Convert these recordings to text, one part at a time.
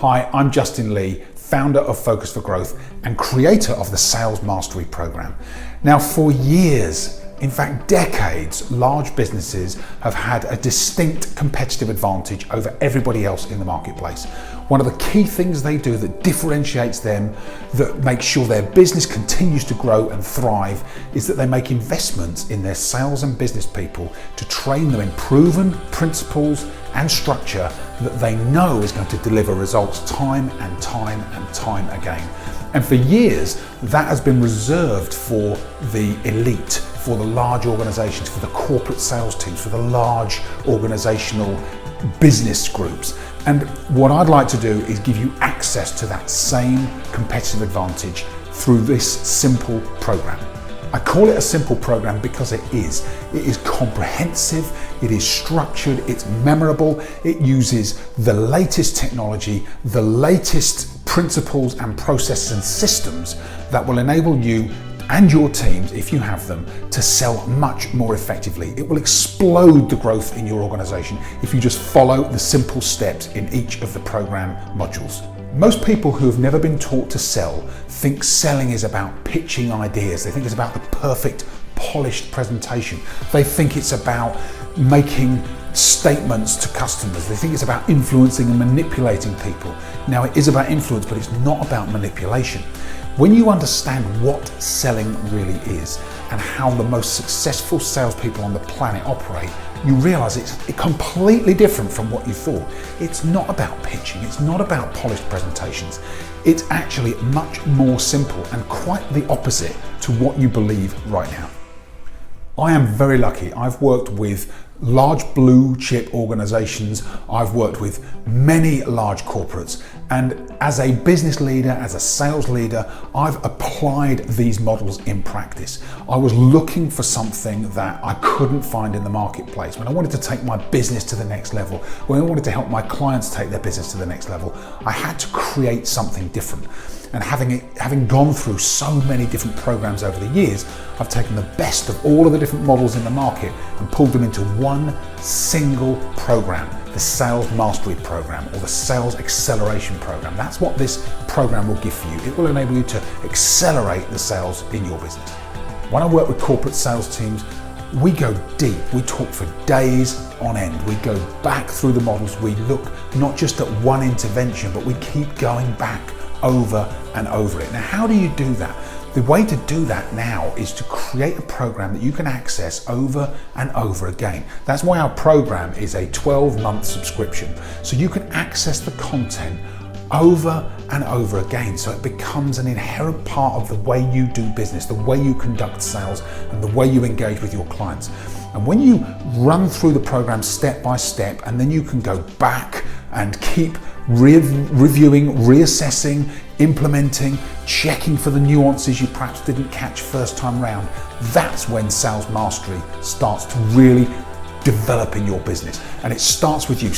Hi, I'm Justin Lee, founder of Focus for Growth and creator of the Sales Mastery Program. Now, for years, in fact decades, large businesses have had a distinct competitive advantage over everybody else in the marketplace. One of the key things they do that differentiates them, that makes sure their business continues to grow and thrive, is that they make investments in their sales and business people to train them in proven principles and structure that they know is going to deliver results time and time and time again. And for years, that has been reserved for the elite, for the large organizations, for the corporate sales teams, for the large organizational business groups. And what I'd like to do is give you access to that same competitive advantage through this simple program. I call it a simple program because it is. It is comprehensive, it is structured, it's memorable, it uses the latest technology, the latest principles and processes and systems that will enable you and your teams, if you have them, to sell much more effectively. It will explode the growth in your organization if you just follow the simple steps in each of the program modules. Most people who have never been taught to sell think selling is about pitching ideas. They think it's about the perfect, polished presentation. They think it's about making statements to customers. They think it's about influencing and manipulating people. Now, it is about influence, but it's not about manipulation. When you understand what selling really is and how the most successful salespeople on the planet operate, you realize it's completely different from what you thought. It's not about pitching, it's not about polished presentations. It's actually much more simple and quite the opposite to what you believe right now. I am very lucky. I've worked with large blue chip organizations. I've worked with many large corporates. And as a business leader, as a sales leader, I've applied these models in practice. I was looking for something that I couldn't find in the marketplace. When I wanted to take my business to the next level, when I wanted to help my clients take their business to the next level, I had to create something different. And having gone through so many different programs over the years, I've taken the best of all of the different models in the market and pulled them into one single program, the Sales Mastery Program or the Sales Acceleration Program. That's what this program will give for you. It will enable you to accelerate the sales in your business. When I work with corporate sales teams, we go deep. We talk for days on end. We go back through the models. We look not just at one intervention, but we keep going back over and over it. Now, how do you do that? The way to do that now is to create a program that you can access over and over again. That's why our program is a 12-month subscription. So you can access the content over and over again. So it becomes an inherent part of the way you do business, the way you conduct sales, and the way you engage with your clients. And when you run through the program step by step, and then you can go back and keep reviewing, reassessing, implementing, checking for the nuances you perhaps didn't catch first time round, that's when Sales Mastery starts to really develop in your business. And it starts with you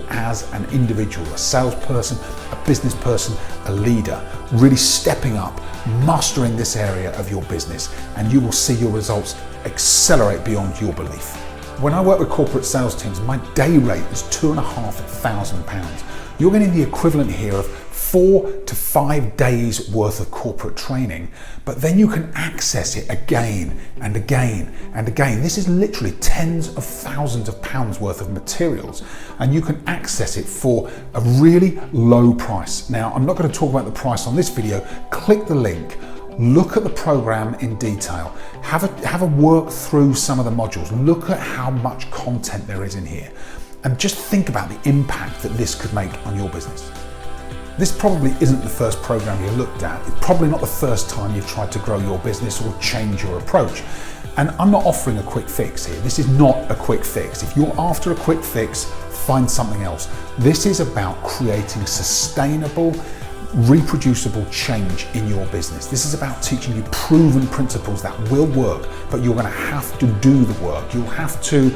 as an individual, a salesperson, a business person, a leader, really stepping up, mastering this area of your business, and you will see your results accelerate beyond your belief. When I work with corporate sales teams, my day rate is £2,500. You're getting the equivalent here of 4 to 5 days worth of corporate training, but then you can access it again and again and again. This is literally tens of thousands of pounds worth of materials, and you can access it for a really low price. Now, I'm not going to talk about the price on this video. Click the link. Look at the program in detail, have a work through some of the modules, look at how much content there is in here, and just think about the impact that this could make on your business. This probably isn't the first program you looked at. It's probably not the first time you've tried to grow your business or change your approach. And I'm not offering a quick fix here. This is not a quick fix. If you're after a quick fix, find something else. This is about creating sustainable, reproducible change in your business. This is about teaching you proven principles that will work, but you're going to have to do the work. You'll have to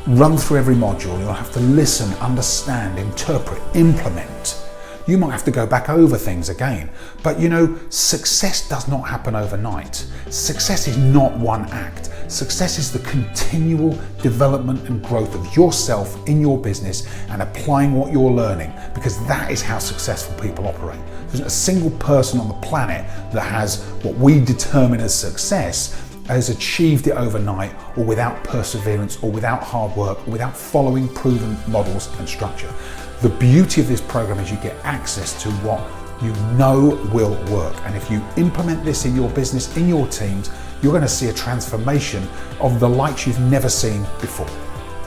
run through every module. You'll have to listen, understand, interpret, implement You might have to go back over things again. But you know, success does not happen overnight. Success is not one act. Success is the continual development and growth of yourself in your business and applying what you're learning, because that is how successful people operate. There's not a single person on the planet that has what we determine as success has achieved it overnight, or without perseverance, or without hard work, or without following proven models and structure. The beauty of this program is you get access to what you know will work. And if you implement this in your business, in your teams, you're going to see a transformation of the likes you've never seen before.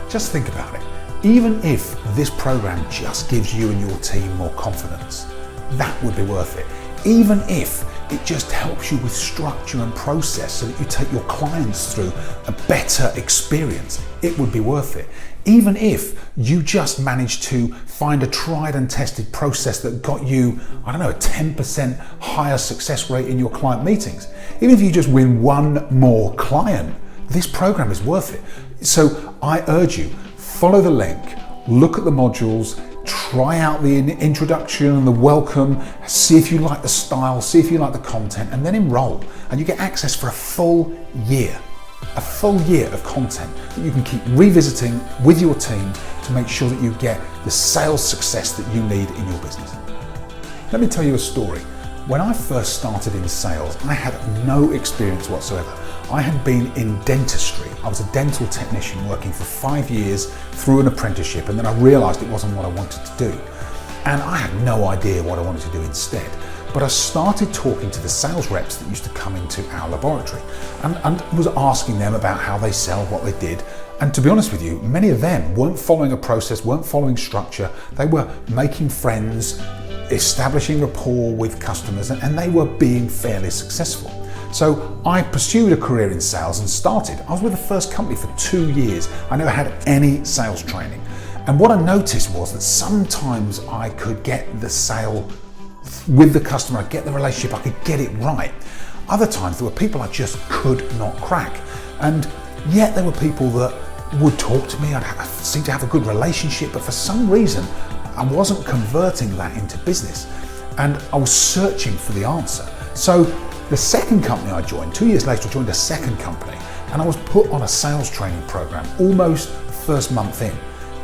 Just think about it. Even if this program just gives you and your team more confidence, that would be worth it. Even if it just helps you with structure and process so that you take your clients through a better experience, it would be worth it. Even if you just managed to find a tried and tested process that got you, I don't know, a 10% higher success rate in your client meetings. Even if you just win one more client, this program is worth it. So I urge you, follow the link, look at the modules, try out the introduction and the welcome, see if you like the style, see if you like the content, and then enroll. And you get access for a full year of content that you can keep revisiting with your team to make sure that you get the sales success that you need in your business. Let me tell you a story. When I first started in sales, I had no experience whatsoever. I had been in dentistry. I was a dental technician working for 5 years through an apprenticeship, and then I realized it wasn't what I wanted to do. And I had no idea what I wanted to do instead. But I started talking to the sales reps that used to come into our laboratory and was asking them about how they sell, what they did. And to be honest with you, many of them weren't following a process, weren't following structure. They were making friends, establishing rapport with customers, and they were being fairly successful. So I pursued a career in sales and started. I was with the first company for 2 years. I never had any sales training. And what I noticed was that sometimes I could get the sale with the customer, I'd get the relationship, I could get it right. Other times there were people I just could not crack. And yet there were people that would talk to me, I seemed to have a good relationship, but for some reason I wasn't converting that into business. And I was searching for the answer. So the second company I joined, 2 years later I joined a second company, and I was put on a sales training program almost first month in.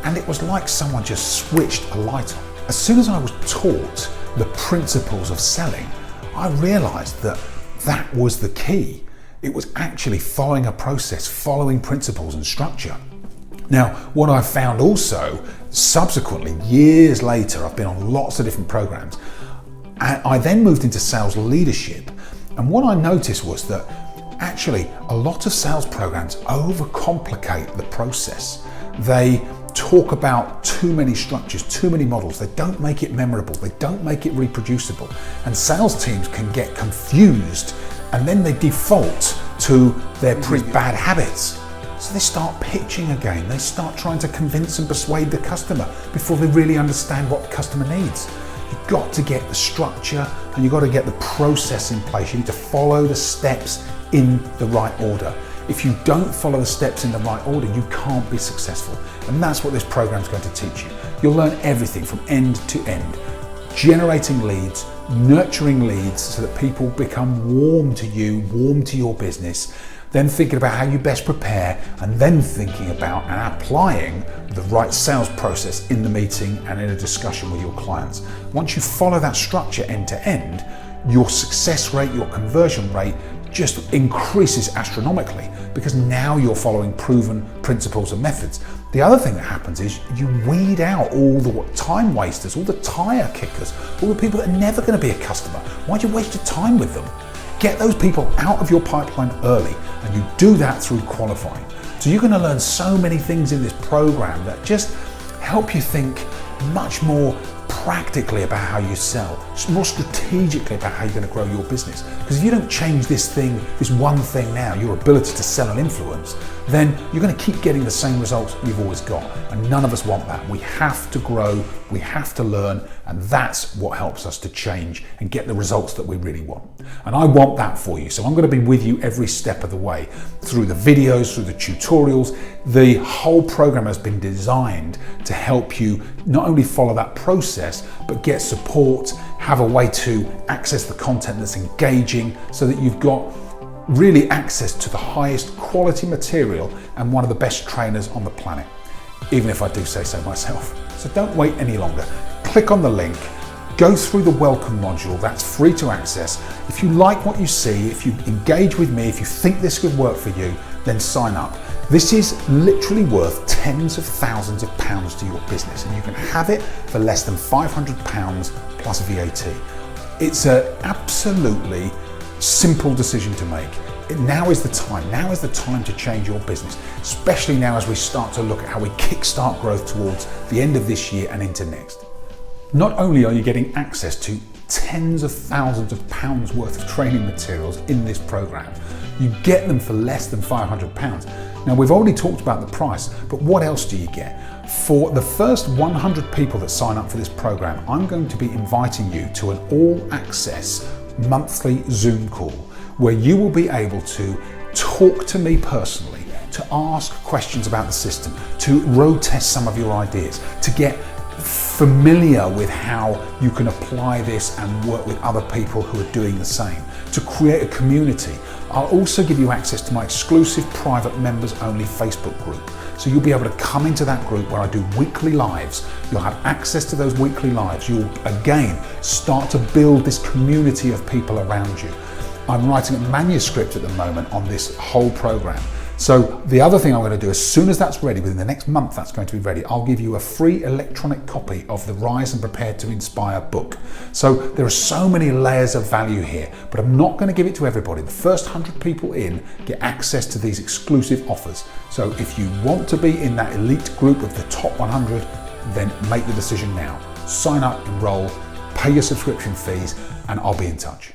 And it was like someone just switched a light on. As soon as I was taught the principles of selling, I realized that that was the key. It was actually following a process, following principles and structure. Now, what I found also, subsequently, years later, I've been on lots of different programs, and I then moved into sales leadership. And what I noticed was that actually a lot of sales programs overcomplicate the process. They talk about too many structures, too many models. They don't make it memorable. They don't make it reproducible. And sales teams can get confused, and then they default to their pretty bad habits. So they start pitching again. They start trying to convince and persuade the customer before they really understand what the customer needs. You've got to get the structure and you've got to get the process in place. You need to follow the steps in the right order. If you don't follow the steps in the right order, you can't be successful. And that's what this program is going to teach you. You'll learn everything from end to end. Generating leads, nurturing leads so that people become warm to you, warm to your business, then thinking about how you best prepare, and then thinking about and applying the right sales process in the meeting and in a discussion with your clients. Once you follow that structure end to end, your success rate, your conversion rate just increases astronomically, because now you're following proven principles and methods. The other thing that happens is you weed out all the time wasters, all the tire kickers, all the people that are never going to be a customer. Why'd you waste your time with them? Get those people out of your pipeline early, and you do that through qualifying. So you're going to learn so many things in this program that just help you think much more practically about how you sell, more strategically about how you're going to grow your business. Because if you don't change this one thing now, your ability to sell and influence, then you're going to keep getting the same results you've always got. And none of us want that. We have to grow We have to learn, and that's what helps us to change and get the results that we really want. And I want that for you. So I'm going to be with you every step of the way through the videos, through the tutorials. The whole program has been designed to help you not only follow that process, but get support, have a way to access the content that's engaging so that you've got really access to the highest quality material and one of the best trainers on the planet, even if I do say so myself. So don't wait any longer. Click on the link, go through the welcome module, that's free to access. If you like what you see, if you engage with me, if you think this could work for you, then sign up. This is literally worth tens of thousands of pounds to your business, and you can have it for less than £500 plus VAT. It's an absolutely simple decision to make. Now is the time. Now is the time to change your business, especially now as we start to look at how we kickstart growth towards the end of this year and into next. Not only are you getting access to tens of thousands of pounds worth of training materials in this program, you get them for less than £500. Now, we've already talked about the price, but what else do you get? For the first 100 people that sign up for this program, I'm going to be inviting you to an all-access monthly Zoom call where you will be able to talk to me personally, to ask questions about the system, to road test some of your ideas, to get familiar with how you can apply this and work with other people who are doing the same, to create a community. I'll also give you access to my exclusive private members only Facebook group. So you'll be able to come into that group where I do weekly lives. You'll have access to those weekly lives. You'll again start to build this community of people around you. I'm writing a manuscript at the moment on this whole program. So the other thing I'm going to do, as soon as that's ready, within the next month that's going to be ready, I'll give you a free electronic copy of the Rise and Prepare to Inspire book. So there are so many layers of value here, but I'm not going to give it to everybody. The first 100 people in get access to these exclusive offers. So if you want to be in that elite group of the top 100, then make the decision now. Sign up, enroll, pay your subscription fees, and I'll be in touch.